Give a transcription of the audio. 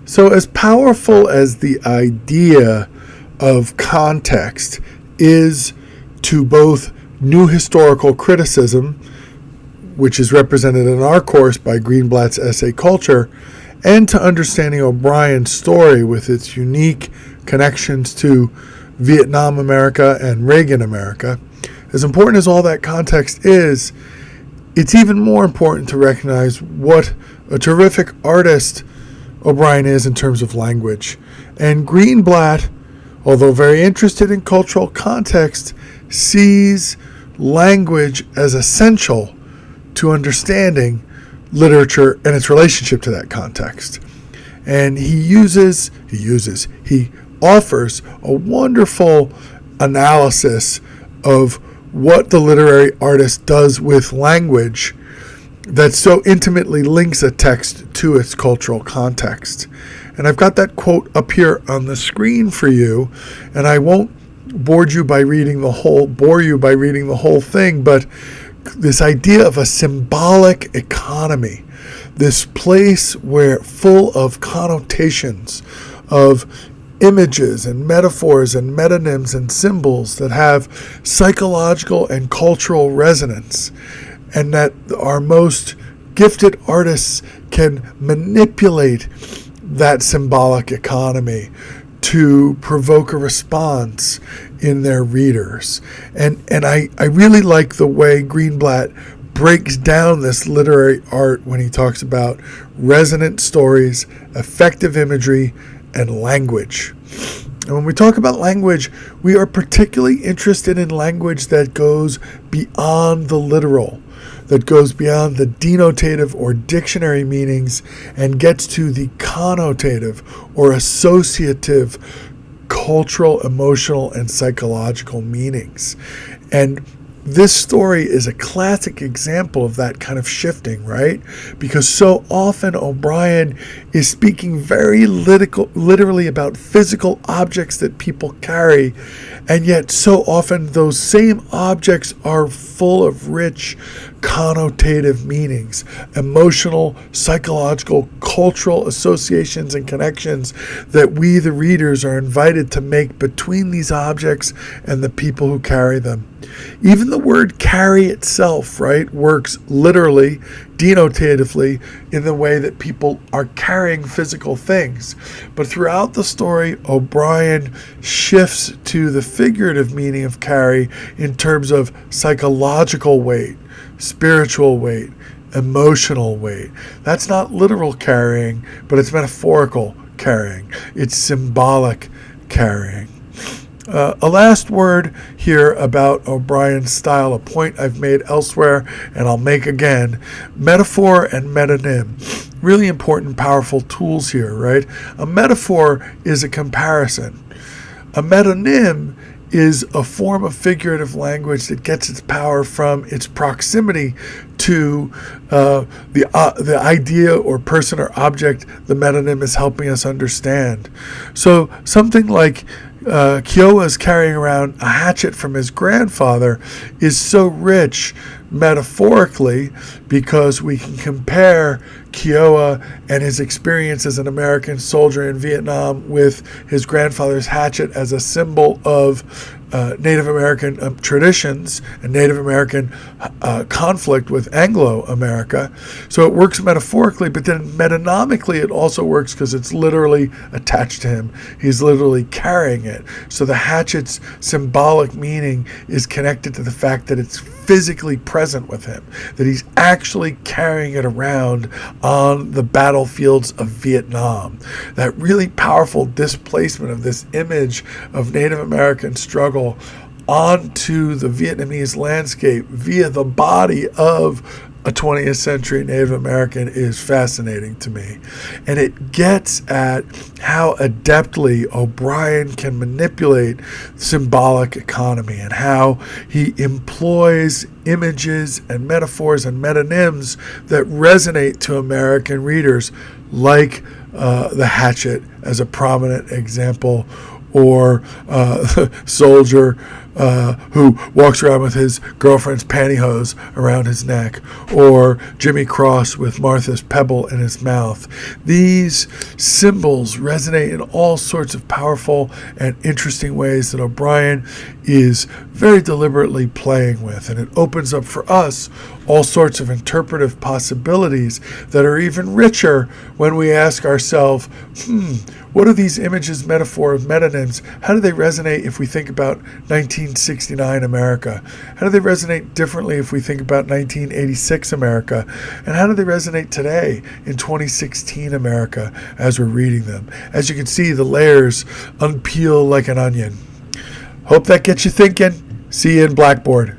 So, as powerful as the idea of context is to both new historical criticism, which is represented in our course by Greenblatt's essay Culture, and to understanding O'Brien's story with its unique connections to Vietnam America and Reagan America, as important as all that context is, it's even more important to recognize what a terrific artist O'Brien is in terms of language. And Greenblatt, although very interested in cultural context, sees language as essential to understanding literature and its relationship to that context. And he offers a wonderful analysis of what the literary artist does with language that so intimately links a text to its cultural context. And I've got that quote up here on the screen for you, and I won't bore you by reading the whole thing, but this idea of a symbolic economy, this place where full of connotations, of images and metaphors and metonyms and symbols that have psychological and cultural resonance, and that our most gifted artists can manipulate that symbolic economy to provoke a response in their readers. And I really like the way Greenblatt breaks down this literary art when he talks about resonant stories, effective imagery, and language. And when we talk about language, we are particularly interested in language that goes beyond the literal, that goes beyond the denotative or dictionary meanings and gets to the connotative or associative cultural, emotional, and psychological meanings. And this story is a classic example of that kind of shifting, right? Because so often O'Brien is speaking very literally about physical objects that people carry, and yet so often those same objects are full of rich connotative meanings, emotional, psychological, cultural associations and connections that we, the readers, are invited to make between these objects and the people who carry them. Even the word carry itself, right, works literally, denotatively, in the way that people are carrying physical things. But throughout the story, O'Brien shifts to the figurative meaning of carry in terms of psychological weight, spiritual weight, emotional weight. That's not literal carrying, but it's metaphorical carrying. It's symbolic carrying. A last word here about O'Brien's style, a point I've made elsewhere and I'll make again. Metaphor and metonym. Really important, powerful tools here, right? A metaphor is a comparison. A metonym is a form of figurative language that gets its power from its proximity to the idea or person or object the metonym is helping us understand. So something like Kiowa's carrying around a hatchet from his grandfather is so rich metaphorically because we can compare Kiowa and his experience as an American soldier in Vietnam with his grandfather's hatchet as a symbol of Native American traditions and Native American conflict with Anglo-America. So it works metaphorically, but then metonomically it also works because it's literally attached to him. He's literally carrying it. So the hatchet's symbolic meaning is connected to the fact that it's physically present with him, that he's actually carrying it around on the battlefields of Vietnam. That really powerful displacement of this image of Native American struggle onto the Vietnamese landscape via the body of a 20th century Native American is fascinating to me. And it gets at how adeptly O'Brien can manipulate symbolic economy and how he employs images and metaphors and metonyms that resonate to American readers, like the hatchet as a prominent example, or soldier who walks around with his girlfriend's pantyhose around his neck, or Jimmy Cross with Martha's pebble in his mouth. These symbols resonate in all sorts of powerful and interesting ways that O'Brien is very deliberately playing with, and it opens up for us all sorts of interpretive possibilities that are even richer when we ask ourselves, what are these images, metaphors, metonyms? How do they resonate if we think about 1969 America? How do they resonate differently if we think about 1986 America? And how do they resonate today in 2016 America as we're reading them? As you can see, the layers unpeel like an onion. Hope that gets you thinking. See you in Blackboard.